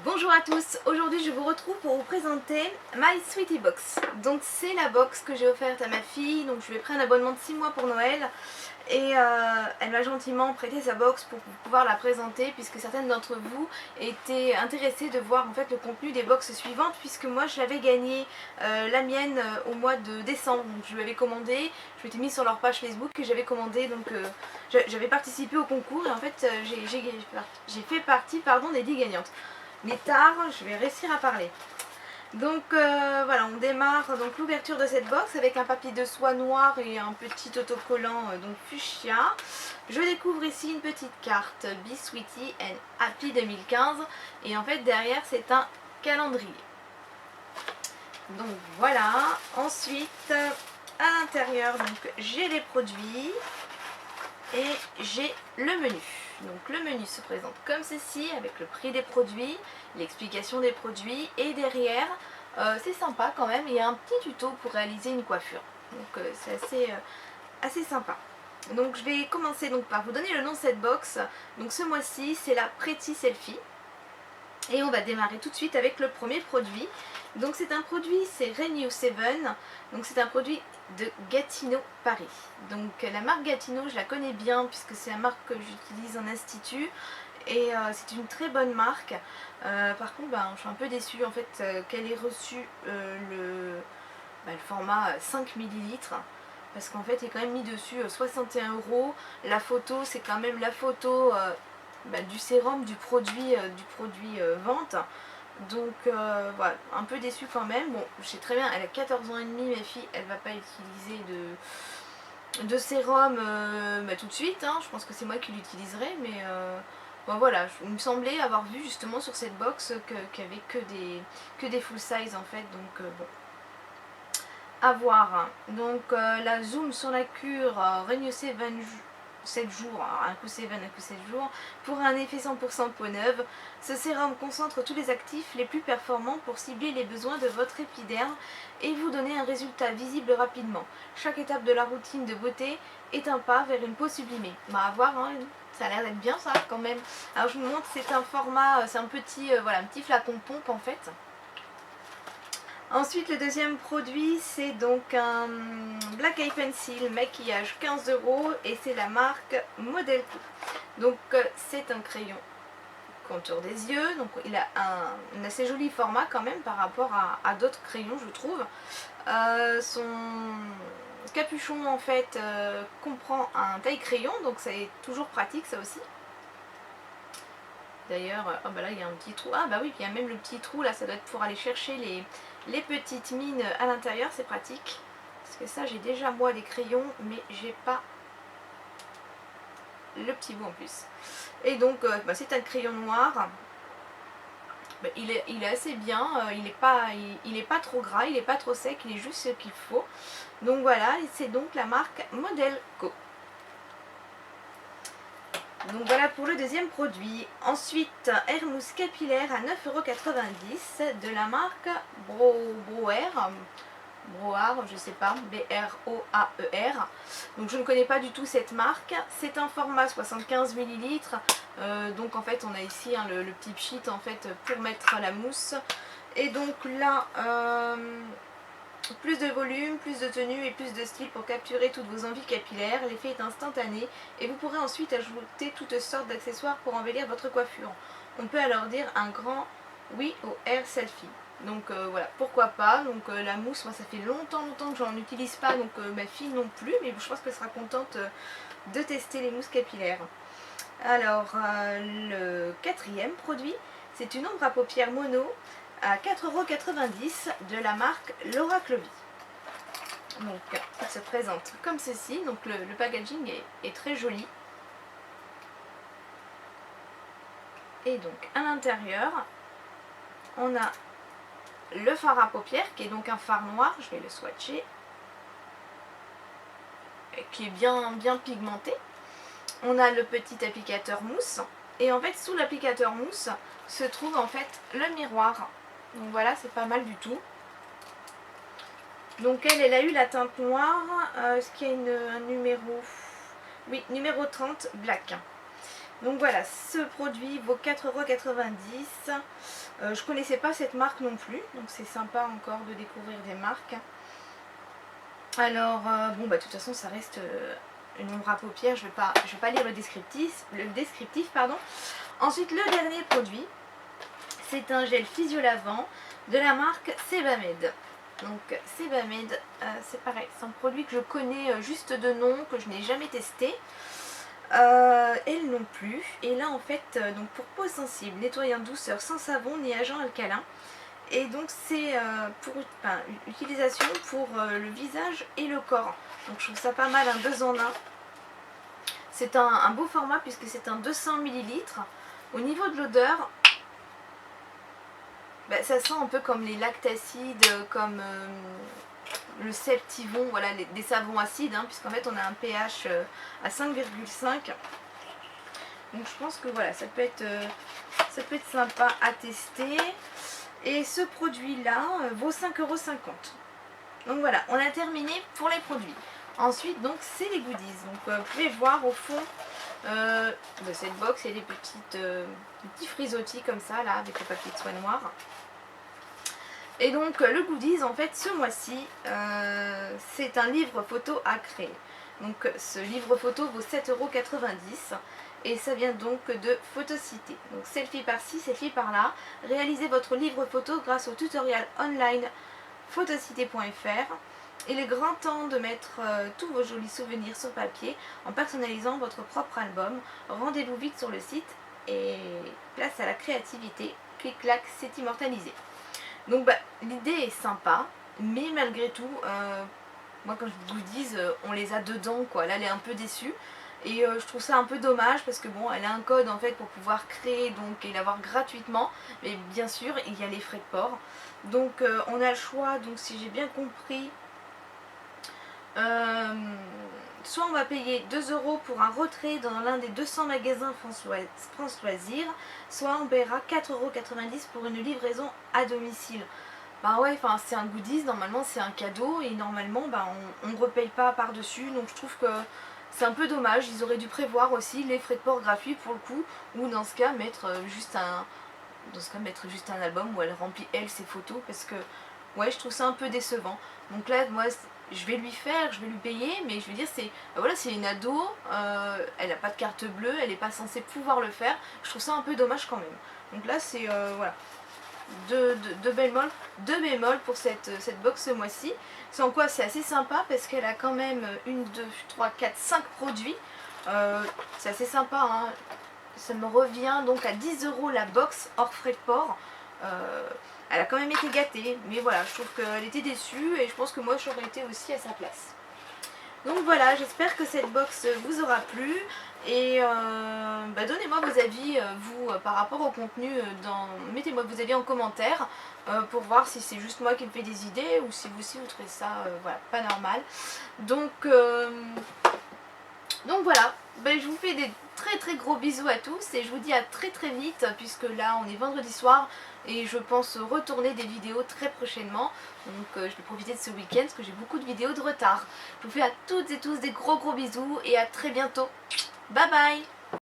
Bonjour à tous, aujourd'hui je vous retrouve pour vous présenter My Sweetie Box. Donc c'est la box que j'ai offerte à ma fille, donc je lui ai pris un abonnement de 6 mois pour Noël et elle m'a gentiment prêté sa box pour pouvoir la présenter puisque certaines d'entre vous étaient intéressées de voir en fait le contenu des boxes suivantes puisque moi j'avais gagné la mienne au mois de décembre. Donc je lui avais commandé, je m'étais mise sur leur page Facebook et j'avais commandé, donc j'avais participé au concours et en fait j'ai fait partie des 10 gagnantes. Mais tard, je vais réussir à parler. Donc voilà, on démarre donc l'ouverture de cette box avec un papier de soie noir et un petit autocollant donc fuchsia. Je découvre ici une petite carte Be Sweetie and Happy 2015 et en fait derrière c'est un calendrier. Donc voilà, ensuite à l'intérieur donc j'ai les produits et j'ai le menu. Donc le menu se présente comme ceci avec le prix des produits, l'explication des produits et derrière c'est sympa quand même, il y a un petit tuto pour réaliser une coiffure. Donc c'est assez sympa. Donc je vais commencer donc par vous donner le nom de cette box. Donc ce mois-ci c'est la Pretty Selfie. Et on va démarrer tout de suite avec le premier produit. Donc c'est un produit, c'est Renew 7. Donc c'est un produit de Gatineau Paris. Donc la marque Gatineau, je la connais bien puisque c'est la marque que j'utilise en institut. Et c'est une très bonne marque. Par contre, je suis un peu déçue en fait qu'elle ait reçu le format 5 ml. Parce qu'en fait, il est quand même mis dessus 61 €. La photo, c'est quand même la photo du sérum, du produit vente. Donc voilà, un peu déçue quand même. Bon, je sais très bien, elle a 14 ans et demi, ma fille, elle va pas utiliser de sérum tout de suite. Hein. Je pense que c'est moi qui l'utiliserai, mais voilà, il me semblait avoir vu justement sur cette box qu'il n'y avait que des full size en fait. Donc bon. À voir. Donc la zoom sur la cure Renew 7 jours, un coup 7, un coup 7 jours, pour un effet 100% peau neuve. Ce sérum concentre tous les actifs les plus performants pour cibler les besoins de votre épiderme et vous donner un résultat visible rapidement. Chaque étape de la routine de beauté est un pas vers une peau sublimée. À voir, hein, ça a l'air d'être bien ça quand même. Alors je vous montre, c'est un format, c'est un petit, un petit flacon pompe en fait. Ensuite, le deuxième produit, c'est donc un Black Eye Pencil maquillage 15 € et c'est la marque Model Co. Donc, c'est un crayon contour des yeux. Donc, il a un assez joli format quand même par rapport à d'autres crayons, je trouve. Son capuchon, en fait, comprend un taille crayon, donc c'est toujours pratique ça aussi. D'ailleurs, là il y a un petit trou. Ah bah oui, il y a même le petit trou là, ça doit être pour aller chercher les petites mines à l'intérieur, c'est pratique. Parce que ça, j'ai déjà moi les crayons, mais j'ai pas le petit bout en plus. Et donc, c'est un crayon noir. Il est assez bien, il est pas trop gras, il est pas trop sec, il est juste ce qu'il faut. Donc voilà, c'est donc la marque Model Co. Donc voilà pour le deuxième produit. Ensuite, Air Mousse capillaire à 9,90 € de la marque Broar, je sais pas, B-R-O-A-E-R. Donc je ne connais pas du tout cette marque. C'est un format 75 ml. Donc en fait on a ici le petit pchit en fait pour mettre la mousse. Et donc là, plus de volume, plus de tenue et plus de style pour capturer toutes vos envies capillaires. L'effet est instantané et vous pourrez ensuite ajouter toutes sortes d'accessoires pour embellir votre coiffure. On peut alors dire un grand oui au Air Selfie. Donc voilà, pourquoi pas. Donc la mousse, moi ça fait longtemps que j'en utilise pas, donc ma fille non plus, mais je pense qu'elle sera contente de tester les mousses capillaires. Alors le quatrième produit, c'est une ombre à paupières mono à 4,90 € de la marque Laura Clovy. Donc il se présente comme ceci, donc le packaging est très joli. Et donc à l'intérieur, on a le fard à paupières qui est donc un fard noir, je vais le swatcher, qui est bien pigmenté. On a le petit applicateur mousse et en fait sous l'applicateur mousse se trouve en fait le miroir. Donc voilà, c'est pas mal du tout. Donc elle a eu la teinte noire, est-ce qu'il y a un numéro? Oui, numéro 30, black. Donc voilà, ce produit vaut 4,90 €. Je connaissais pas cette marque non plus, donc c'est sympa encore de découvrir des marques. Alors bon bah de toute façon ça reste une ombre à paupières, je vais pas lire le descriptif pardon. Ensuite le dernier produit, c'est un gel physio-lavant de la marque Sebamed. Donc Sebamed, c'est pareil, c'est un produit que je connais juste de nom, que je n'ai jamais testé. Elle non plus. Et là en fait, donc pour peau sensible, nettoyant douceur sans savon ni agent alcalin. Et donc c'est utilisation pour le visage et le corps. Donc je trouve ça pas mal, un 2 en 1. C'est un beau format puisque c'est un 200 ml. Au niveau de l'odeur, bah, ça sent un peu comme les lactacides, comme le Septivon, voilà, des savons acides, hein, puisqu'en fait on a un pH à 5,5. Donc je pense que voilà, ça peut être sympa à tester. Et ce produit là vaut 5,50 €. Donc voilà, on a terminé pour les produits. Ensuite donc c'est les goodies. Donc vous pouvez voir au fond de cette box, il y a des petits frisottis comme ça là, avec le papier de soie noir. Et donc le goodies en fait ce mois-ci, c'est un livre photo à créer. Donc ce livre photo vaut 7,90 € et ça vient donc de Photocité. Donc selfie par-ci, selfie par-là. Réalisez votre livre photo grâce au tutoriel online photocité.fr. Il est grand temps de mettre tous vos jolis souvenirs sur papier en personnalisant votre propre album. Rendez-vous vite sur le site et place à la créativité. Clic-clac, c'est immortalisé. Donc bah, l'idée est sympa, mais malgré tout, moi quand je dis goodies, on les a dedans quoi. Là elle est un peu déçue et je trouve ça un peu dommage parce que bon, elle a un code en fait pour pouvoir créer donc et l'avoir gratuitement, mais bien sûr il y a les frais de port. Donc on a le choix, donc si j'ai bien compris, soit on va payer 2 € pour un retrait dans l'un des 200 magasins France Loisirs, soit on paiera 4,90 € pour une livraison à domicile. Bah ouais, enfin c'est un goodies, normalement c'est un cadeau et normalement bah, on ne repaye pas par-dessus, donc je trouve que c'est un peu dommage. Ils auraient dû prévoir aussi les frais de port gratuits pour le coup, ou dans ce cas mettre juste un album où elle remplit elle ses photos, parce que ouais je trouve ça un peu décevant. Donc là moi je vais lui payer, mais je veux dire voilà, c'est une ado, elle n'a pas de carte bleue, elle n'est pas censée pouvoir le faire, je trouve ça un peu dommage quand même. Donc là c'est voilà, deux bémols pour cette box ce mois-ci. Sans quoi c'est assez sympa parce qu'elle a quand même 1, 2, 3, 4, 5 produits. C'est assez sympa, hein. Ça me revient donc à 10 € la box hors frais de port. Elle a quand même été gâtée, mais voilà, je trouve qu'elle était déçue et je pense que moi j'aurais été aussi à sa place. Donc voilà, j'espère que cette box vous aura plu et bah donnez-moi vos avis, vous, par rapport au contenu, mettez-moi vos avis en commentaire pour voir si c'est juste moi qui me fais des idées ou si vous aussi vous trouvez ça voilà, pas normal. Donc voilà, bah, je vous fais des très gros bisous à tous et je vous dis à très vite puisque là on est vendredi soir et je pense retourner des vidéos très prochainement. Donc je vais profiter de ce week-end parce que j'ai beaucoup de vidéos de retard. Je vous fais à toutes et tous des gros bisous et à très bientôt. Bye bye.